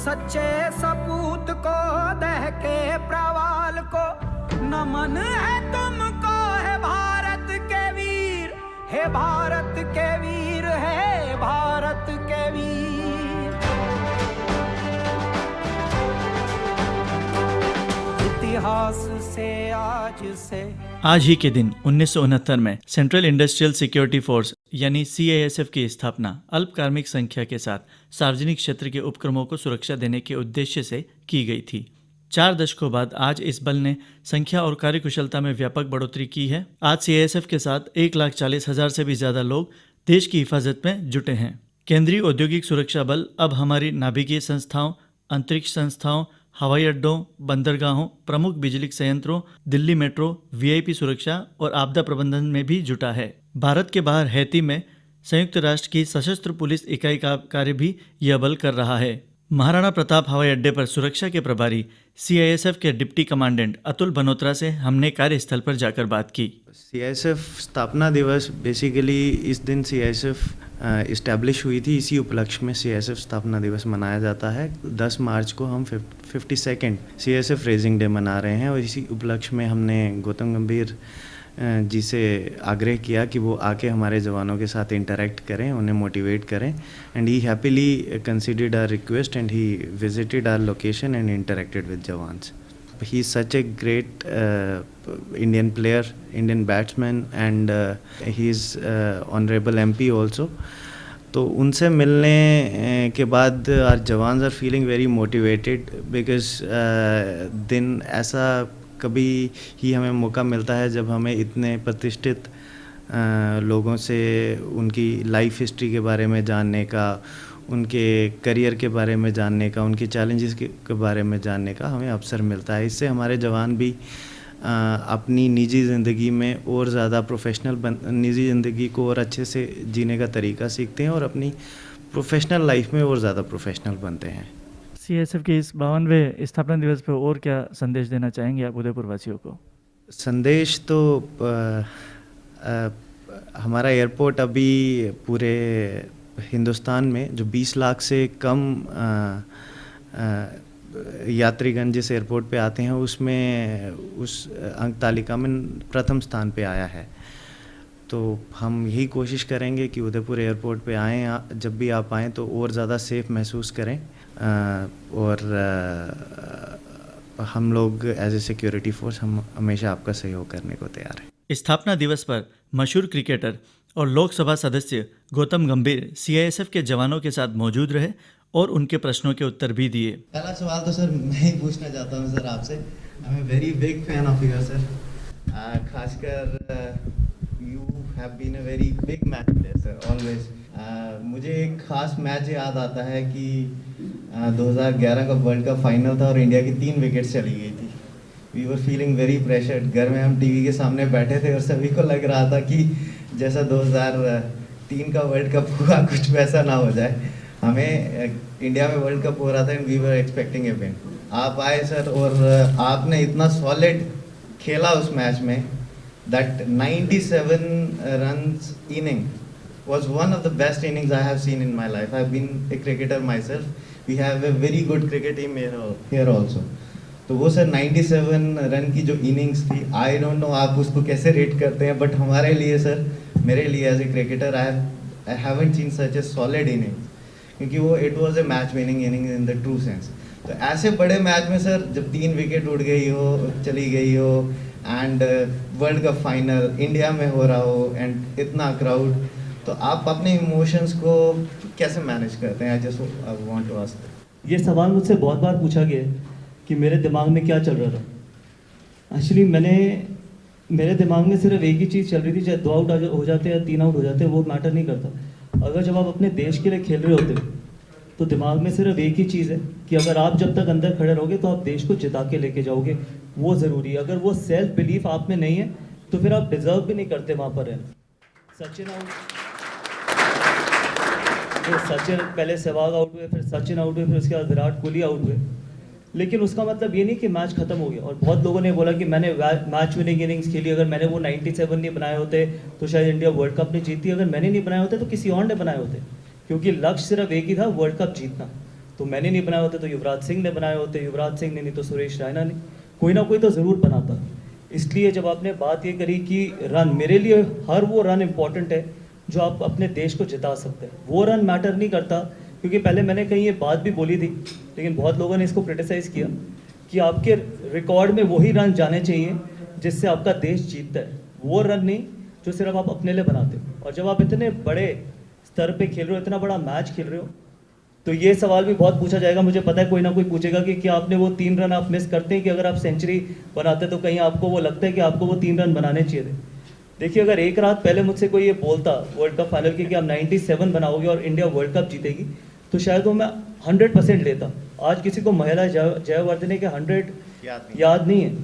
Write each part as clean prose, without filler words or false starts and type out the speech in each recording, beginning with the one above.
सच्चे सपूत को दह के प्रवाल को नमन है तुमको, है भारत के वीर, हे भारत के वीर, है भारत के वीर। इतिहास से आज ही के दिन 1969 में सेंट्रल इंडस्ट्रियल सिक्योरिटी फोर्स यानी CISF की स्थापना अल्प कार्मिक संख्या के साथ सार्वजनिक क्षेत्र के उपक्रमों को सुरक्षा देने के उद्देश्य से की गई थी। 4 दशकों बाद आज इस बल ने संख्या और कार्यकुशलता में व्यापक बढ़ोतरी की है। आज CISF के साथ 1,40,000 से भी ज्यादा लोग देश की हिफाजत में जुटे हैं। केंद्रीय औद्योगिक सुरक्षा बल अब हमारी नाभिकीय संस्थाओं, अंतरिक्ष संस्थाओं, हवाई अड्डों, बंदरगाहों, प्रमुख बिजली संयंत्रों, दिल्ली मेट्रो, VIP सुरक्षा और आपदा प्रबंधन में भी जुटा है। भारत के बाहर हैती में संयुक्त राष्ट्र की सशस्त्र पुलिस इकाई का कार्य भी यह बल कर रहा है। महाराणा प्रताप हवाई अड्डे पर सुरक्षा के प्रभारी CISF के डिप्टी कमांडेंट अतुल बनोत्रा से हमने कार्यस्थल पर जाकर बात की। CISF स्थापना दिवस बेसिकली इस दिन CISF इस्टेब्लिश हुई थी, इसी उपलक्ष्य में CISF स्थापना दिवस मनाया जाता है। 10 मार्च को हम 52nd CISF रेजिंग डे मना रहे हैं और इसी उपलक्ष्य में हमने गौतम गंभीर जी से आग्रह किया कि वो आके हमारे जवानों के साथ इंटरेक्ट करें, उन्हें मोटिवेट करें and he happily considered our request and he visited our location and interacted with jawans. He is such a great Indian player, Indian batsman and he is honorable MP also. तो उनसे मिलने के बाद our jawans are feeling very motivated because दिन ऐसा कभी ही हमें मौका मिलता है जब हमें इतने प्रतिष्ठित लोगों से उनकी लाइफ हिस्ट्री के बारे में जानने का, उनके करियर के बारे में जानने का, उनकी चैलेंजेस के बारे में जानने का हमें अवसर मिलता है। इससे हमारे जवान भी अपनी निजी ज़िंदगी में और ज़्यादा निजी ज़िंदगी को और अच्छे से जीने का तरीका सीखते हैं और अपनी प्रोफेशनल लाइफ में और ज़्यादा प्रोफेशनल बनते हैं। CISF के इस 52वें स्थापना दिवस पर और क्या संदेश देना चाहेंगे आप उदयपुर वासियों को? संदेश तो हमारा एयरपोर्ट अभी पूरे हिंदुस्तान में जो 20 लाख से कम यात्रीगण जिस एयरपोर्ट पे आते हैं उसमें उस अंक तालिका में प्रथम स्थान पे आया है। तो हम यही कोशिश करेंगे कि उदयपुर एयरपोर्ट पे आएँ, जब भी आप आएँ तो और ज़्यादा सेफ महसूस करें और हम लोग एज ए सिक्योरिटी फोर्स हम हमेशा आपका सहयोग करने को तैयार हैं। स्थापना दिवस पर मशहूर क्रिकेटर और लोकसभा सदस्य गौतम गंभीर CISF के जवानों के साथ मौजूद रहे और उनके प्रश्नों के उत्तर भी दिए। पहला सवाल तो सर मैं ही पूछना चाहता हूँ सर आपसे। I am a very big fan of your sir, खासकर you have been a very big match player sir always. मुझे एक खास मैच याद आता है कि 2011 का वर्ल्ड कप फाइनल था और इंडिया की 3 विकेट चली गई थी। We were feeling very pressured. घर में हम टीवी के सामने बैठे थे और सभी को लग रहा था कि जैसा 2003 का वर्ल्ड कप हुआ कुछ वैसा ना हो जाए। हमें इंडिया में वर्ल्ड कप हो रहा था and we were expecting a win. आप आए सर और आपने इतना सॉलिड खेला उस मैच में। That 97 runs inning was one of the best innings I have seen in my life. I have been a cricketer myself. We have a very good cricket team here also. तो वो sir 97 run की जो innings थी, I don't know आप उसको कैसे rate करते हैं, बट हमारे लिए सर, मेरे लिए as a cricketer I haven't seen such a solid innings, क्योंकि वो it was a match winning inning in the true sense. तो ऐसे बड़े मैच में सर जब 3 विकेट उड़ गई हो, चली गई हो and world cup final India में हो रहा हो एंड इतना क्राउड, तो आप अपने इमोशंस को कैसे मैनेज करते हैं? I just want to ask. ये सवाल मुझसे बहुत बार पूछा गया है कि मेरे दिमाग में क्या चल रहा था। एक्चुअली मेरे दिमाग में सिर्फ एक ही चीज़ चल रही थी, चाहे 2 आउट हो जाते या 3 आउट हो जाते, वो मैटर नहीं करता। अगर जब आप अपने देश के लिए खेल रहे होते तो दिमाग में सिर्फ एक ही चीज़ है कि अगर आप जब तक अंदर खड़े रहोगे तो आप देश को जिता के लेके जाओगे, वो ज़रूरी है। अगर वो सेल्फ बिलीफ आप में नहीं है तो फिर आप डिजर्व भी नहीं करते वहाँ पर रहना। सचिन पहले सहवाग आउट हुए, फिर सचिन आउट हुए, फिर उसके बाद विराट कोहली आउट हुए, लेकिन उसका मतलब ये नहीं कि मैच खत्म हो गया। और बहुत लोगों ने बोला कि मैंने मैच विनिंग इनिंग्स खेली, अगर मैंने वो 97 नहीं बनाए होते तो शायद इंडिया वर्ल्ड कप नहीं जीती, अगर मैंने नहीं बनाए होते तो किसी और ने बनाए होते, क्योंकि लक्ष्य सिर्फ एक ही था, वर्ल्ड कप जीतना। तो मैंने नहीं बनाए होते तो युवराज सिंह ने बनाए होते, युवराज सिंह ने नहीं तो सुरेश रैना ने, कोई ना कोई तो ज़रूर बनाता। इसलिए जब आपने बात ये करी कि रन, मेरे लिए हर वो रन इम्पॉर्टेंट है जो आप अपने देश को जिता सकते हैं। वो रन मैटर नहीं करता, क्योंकि पहले मैंने कहीं ये बात भी बोली थी, लेकिन बहुत लोगों ने इसको क्रिटिसाइज़ किया कि आपके रिकॉर्ड में वही रन जाने चाहिए जिससे आपका देश जीतता है, वो रन नहीं जो सिर्फ आप अपने लिए बनाते हो। और जब आप इतने बड़े स्तर पे खेल रहे हो, इतना बड़ा मैच खेल रहे हो, तो ये सवाल भी बहुत पूछा जाएगा, मुझे पता है कोई ना कोई पूछेगा कि क्या आपने वो 3 रन आप मिस करते हैं कि अगर आप सेंचुरी बनाते तो कहीं आपको वो लगता है कि आपको वो 3 रन बनाने चाहिए थे। देखिए, अगर एक रात पहले मुझसे कोई ये बोलता वर्ल्ड कप फाइनल की कि आप 97 बनाओगे और इंडिया वर्ल्ड कप जीतेगी, तो शायद वो मैं 100% लेता। आज किसी को महिला जयवर्धने के 100 याद नहीं है,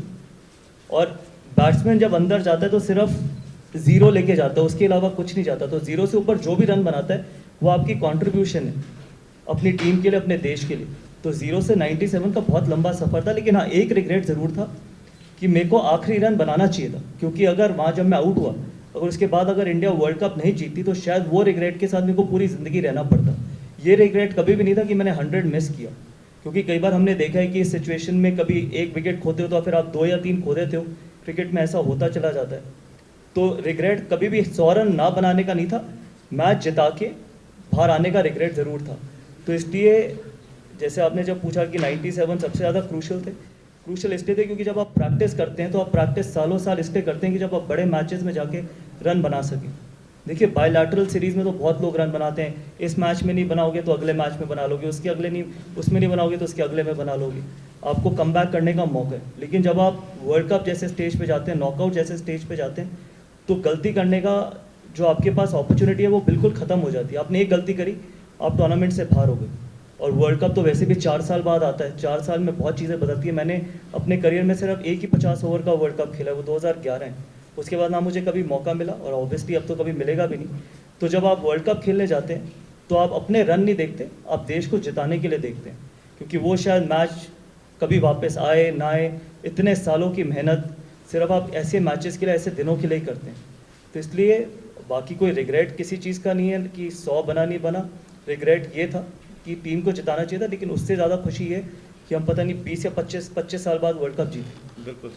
और बैट्समैन जब अंदर जाता है तो सिर्फ 0 लेके जाता है, उसके अलावा कुछ नहीं जाता। तो 0 से ऊपर जो भी रन बनाता है वो आपकी कॉन्ट्रीब्यूशन है अपनी टीम के लिए, अपने देश के लिए। तो 0 से 97 का बहुत लंबा सफ़र था, लेकिन हाँ, एक रिग्रेट ज़रूर था कि मेरे को आखिरी रन बनाना चाहिए था, क्योंकि अगर वहाँ जब मैं आउट हुआ, अगर उसके बाद अगर इंडिया वर्ल्ड कप नहीं जीतती तो शायद वो रिग्रेट के साथ मेरे को पूरी ज़िंदगी रहना पड़ता। ये रिग्रेट कभी भी नहीं था कि मैंने 100 मिस किया, क्योंकि कई बार हमने देखा है कि इस सिचुएशन में कभी एक विकेट खोते हो तो फिर आप 2 या 3 खो देते हो, क्रिकेट में ऐसा होता चला जाता है। तो रिग्रेट कभी भी 100 रन ना बनाने का नहीं था, मैच जिता के बाहर आने का रिग्रेट ज़रूर था। तो इसलिए जैसे आपने जब पूछा कि 97 सबसे ज़्यादा क्रूशल थे, क्रूशल इसलिए थे क्योंकि जब आप प्रैक्टिस करते हैं तो आप प्रैक्टिस सालों साल इसलिए करते हैं कि जब आप बड़े मैचेस में जाके रन बना सकें। देखिए, बायलैटरल सीरीज़ में तो बहुत लोग रन बनाते हैं, इस मैच में नहीं बनाओगे तो अगले मैच में बना लोगे, उसके अगले नहीं, उसमें नहीं बनाओगे तो उसके अगले में बना लोगे, आपको कमबैक करने का मौका है। लेकिन जब आप वर्ल्ड कप जैसे स्टेज पे जाते हैं, नॉकआउट जैसे स्टेज पे जाते हैं, तो गलती करने का जो आपके पास अपॉर्चुनिटी है वो बिल्कुल ख़त्म हो जाती है। आपने एक गलती करी, आप टूर्नामेंट से बाहर हो गए। और वर्ल्ड कप तो वैसे भी 4 साल बाद आता है, 4 साल में बहुत चीज़ें बदलती है। मैंने अपने करियर में सिर्फ एक ही 50 ओवर का वर्ल्ड कप खेला, वो 2011 है। उसके बाद ना मुझे कभी मौका मिला, और ऑब्वियसली अब तो कभी मिलेगा भी नहीं। तो जब आप वर्ल्ड कप खेलने जाते हैं तो आप अपने रन नहीं देखते, आप देश को जिताने के लिए देखते हैं, क्योंकि वो शायद मैच कभी वापस आए ना आए, इतने सालों की मेहनत सिर्फ आप ऐसे मैचेस के लिए, ऐसे दिनों के लिए ही करते हैं। तो इसलिए बाकी कोई रिग्रेट किसी चीज़ का नहीं है कि 100 बना नहीं बना। रिग्रेट ये था कि टीम को जिताना चाहिए था, लेकिन उससे ज़्यादा खुशी है कि हम पता नहीं 20 या 25 साल बाद वर्ल्ड कप जीते। बिल्कुल।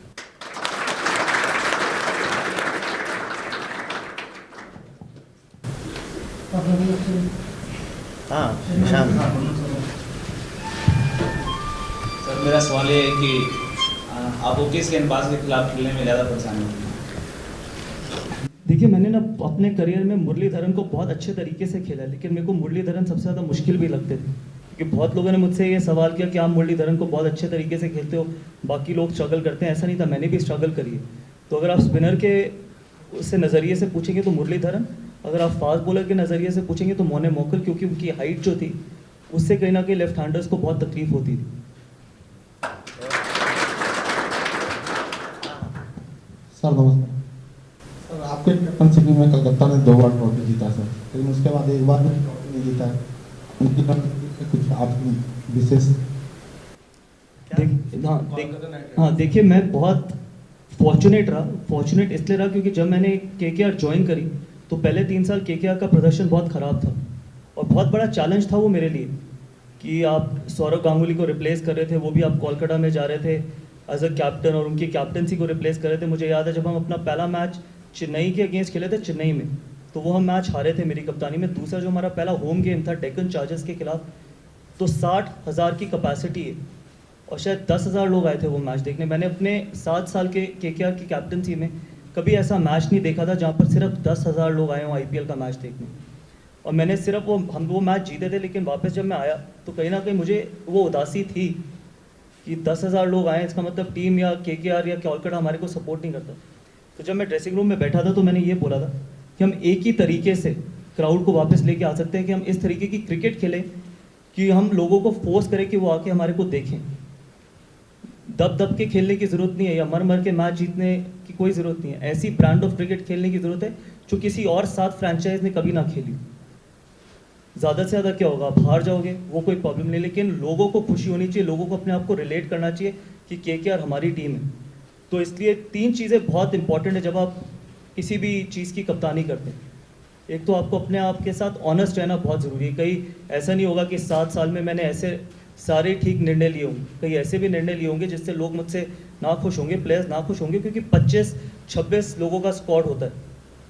हाँ, निशान। सर, मेरा सवाल ये है कि आपको किस गेंदबाज के खिलाफ खेलने में ज़्यादा परेशानी होती है? देखिए, मैंने ना अपने करियर में मुरलीधरन को बहुत अच्छे तरीके से खेला, लेकिन मेरे को मुरलीधरन सबसे ज़्यादा मुश्किल भी लगते थे, क्योंकि बहुत लोगों ने मुझसे ये सवाल किया कि आप मुरलीधरन को बहुत अच्छे तरीके से खेलते हो, बाकी लोग स्ट्रगल करते हैं। ऐसा नहीं था, मैंने भी स्ट्रगल करी है। तो अगर आप स्पिनर के उससे नज़रिए से पूछेंगे तो मुरलीधरन, अगर आप फास्ट बॉलर के नज़रिए से पूछेंगे तो मोने मोकल, क्योंकि उनकी हाइट जो थी उससे कहीं ना कहीं लेफ्ट हैंडर्स को बहुत तकलीफ होती थी। सर नमस्कार। सर, आपके कैप्टनशिप में कलकत्ता ने 2 बार ट्रॉफी जीता सर, लेकिन उसके बाद एक बार भी ट्रॉफी नहीं जीता है। उनकी कुछ आपकी विशेष देखिए, मैं बहुत फॉर्चुनेट इसलिए रहा क्योंकि जब मैंने केकेआर ज्वाइन करी तो पहले 3 साल केकेआर का प्रदर्शन बहुत ख़राब था, और बहुत बड़ा चैलेंज था वो मेरे लिए कि आप सौरव गांगुली को रिप्लेस कर रहे थे, वो भी आप कोलकाता में जा रहे थे एज अ कैप्टन, और उनकी कैप्टनसी को रिप्लेस कर रहे थे। मुझे याद है जब हम अपना पहला मैच चेन्नई के अगेंस्ट खेले थे, चेन्नई में, तो वो हम मैच हारे थे मेरी कप्तानी में। दूसरा जो हमारा पहला होम गेम था डेक्कन चार्जर्स के खिलाफ, तो 60,000 की कैपेसिटी है और शायद 10,000 लोग आए थे वो मैच देखने। मैंने अपने 7 साल के केकेआर की कैप्टनसी में कभी ऐसा मैच नहीं देखा था जहाँ पर सिर्फ 10,000 लोग आए हों IPL का मैच देखने। और मैंने सिर्फ हम वो मैच जीते थे, लेकिन वापस जब मैं आया तो कहीं ना कहीं मुझे वो उदासी थी कि 10,000 लोग आए, इसका मतलब टीम या केकेआर या कोलकाता हमारे को सपोर्ट नहीं करता। तो जब मैं ड्रेसिंग रूम में बैठा था तो मैंने ये बोला था कि हम एक ही तरीके से क्राउड को वापस लेके आ सकते हैं कि हम इस तरीके की क्रिकेट खेलें कि हम लोगों को फोर्स करें कि वो आके हमारे को देखें। दब के खेलने की ज़रूरत नहीं है या मर के मैच जीतने की कोई ज़रूरत नहीं है। ऐसी ब्रांड ऑफ क्रिकेट खेलने की ज़रूरत है जो किसी और 7 फ्रेंचाइज ने कभी ना खेली। ज़्यादा से ज़्यादा क्या होगा, आप हार जाओगे, वो कोई प्रॉब्लम नहीं, लेकिन लोगों को खुशी होनी चाहिए, लोगों को अपने आप को रिलेट करना चाहिए कि केकेआर हमारी टीम है। तो इसलिए 3 चीज़ें बहुत इंपॉर्टेंट है जब आप किसी भी चीज़ की कप्तानी करते हैं। एक तो आपको अपने आप के साथ ऑनेस्ट रहना बहुत ज़रूरी है। कहीं ऐसा नहीं होगा कि 7 साल में मैंने ऐसे सारे ठीक निर्णय लिए होंगे, कहीं ऐसे भी निर्णय लिए होंगे जिससे लोग मुझसे नाखुश होंगे, प्लेयर्स नाखुश होंगे, क्योंकि 25-26 लोगों का स्क्वाड होता है,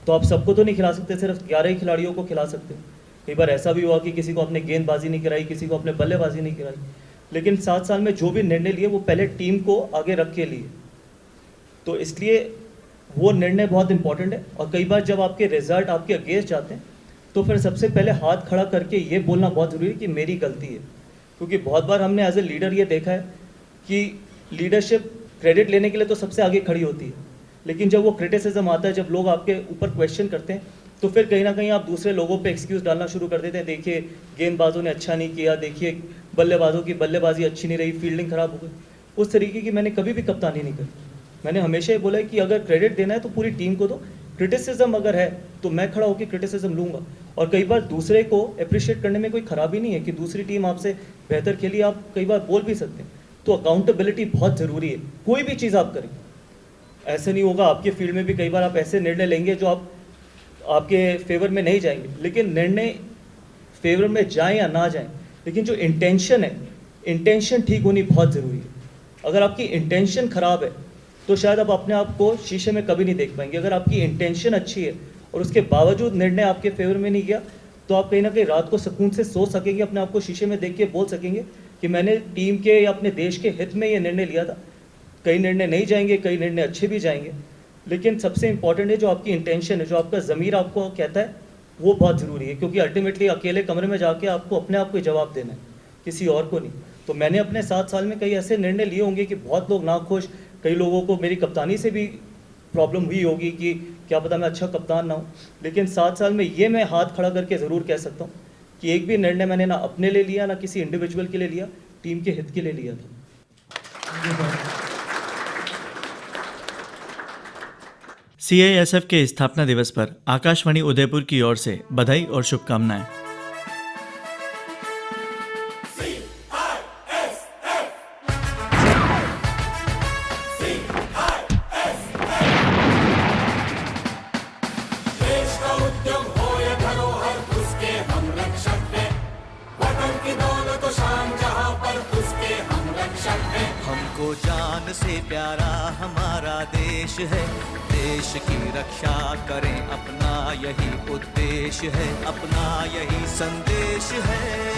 तो आप सबको तो नहीं खिला सकते, सिर्फ 11 ही खिलाड़ियों को खिला सकते हो। कई बार ऐसा भी हुआ कि किसी को आपने गेंदबाजी नहीं कराई, किसी को आपने बल्लेबाजी नहीं कराई, लेकिन 7 साल में जो भी निर्णय लिए वो पहले टीम को आगे रख के लिए, तो इसलिए वो निर्णय बहुत इंपॉर्टेंट है। और कई बार जब आपके रिजल्ट आपके अगेंस्ट जाते हैं तो फिर सबसे पहले हाथ खड़ा करके ये बोलना बहुत ज़रूरी है कि मेरी गलती है, क्योंकि बहुत बार हमने एज ए लीडर ये देखा है कि लीडरशिप क्रेडिट लेने के लिए तो सबसे आगे खड़ी होती है, लेकिन जब वो क्रिटिसिज्म आता है, जब लोग आपके ऊपर क्वेश्चन करते हैं, तो फिर कहीं ना कहीं आप दूसरे लोगों पे एक्सक्यूज़ डालना शुरू कर देते हैं। देखिए गेंदबाजों ने अच्छा नहीं किया, देखिए बल्लेबाजों की बल्लेबाजी अच्छी नहीं रही, फील्डिंग खराब हो गई। उस तरीके की मैंने कभी भी कप्तानी नहीं करी। मैंने हमेशा ये बोला है कि अगर क्रेडिट देना है तो पूरी टीम को दो, क्रिटिसिज्म अगर है तो मैं खड़ा होकर क्रिटिसिज्म लूँगा। और कई बार दूसरे को अप्रिशिएट करने में कोई खराबी नहीं है कि दूसरी टीम आपसे बेहतर खेली, आप कई बार बोल भी सकते हैं। तो अकाउंटेबिलिटी बहुत ज़रूरी है, कोई भी चीज़ आप करें। ऐसे नहीं होगा, आपके फील्ड में भी कई बार आप ऐसे निर्णय लेंगे जो आपके फेवर में नहीं जाएंगे, लेकिन निर्णय फेवर में जाएं या ना जाएं, लेकिन जो इंटेंशन है, इंटेंशन ठीक होनी बहुत ज़रूरी है। अगर आपकी इंटेंशन ख़राब है तो शायद आप अपने आप को शीशे में कभी नहीं देख पाएंगे। अगर आपकी इंटेंशन अच्छी है और उसके बावजूद निर्णय आपके फेवर में नहीं गया, तो आप कहीं ना कहीं रात को सुकून से सो सकेंगे, अपने आप को शीशे में देख के बोल सकेंगे कि मैंने टीम के या अपने देश के हित में ये निर्णय लिया था। कई निर्णय नहीं जाएंगे, कई निर्णय अच्छे भी जाएंगे, लेकिन सबसे इंपॉर्टेंट है जो आपकी इंटेंशन है, जो आपका ज़मीर आपको कहता है, वो बहुत ज़रूरी है, क्योंकि अल्टीमेटली अकेले कमरे में जाके आपको अपने आप को जवाब देना है, किसी और को नहीं। तो मैंने अपने 7 साल में कई ऐसे निर्णय लिए होंगे कि बहुत लोग नाखुश, कई लोगों को मेरी कप्तानी से भी प्रॉब्लम हुई होगी कि क्या पता मैं अच्छा कप्तान ना हूँ, लेकिन 7 साल में ये मैं हाथ खड़ा करके ज़रूर कह सकता हूँ कि एक भी निर्णय मैंने ना अपने लिए लिया, ना किसी इंडिविजुअल के लिए लिया, टीम के हित के लिए लिया था। CISF के स्थापना दिवस पर आकाशवाणी उदयपुर की ओर से बधाई और शुभकामनाएं। हमको जान से प्यारा हमारा देश है, देश की रक्षा करें अपना यही उद्देश्य है, अपना यही संदेश है।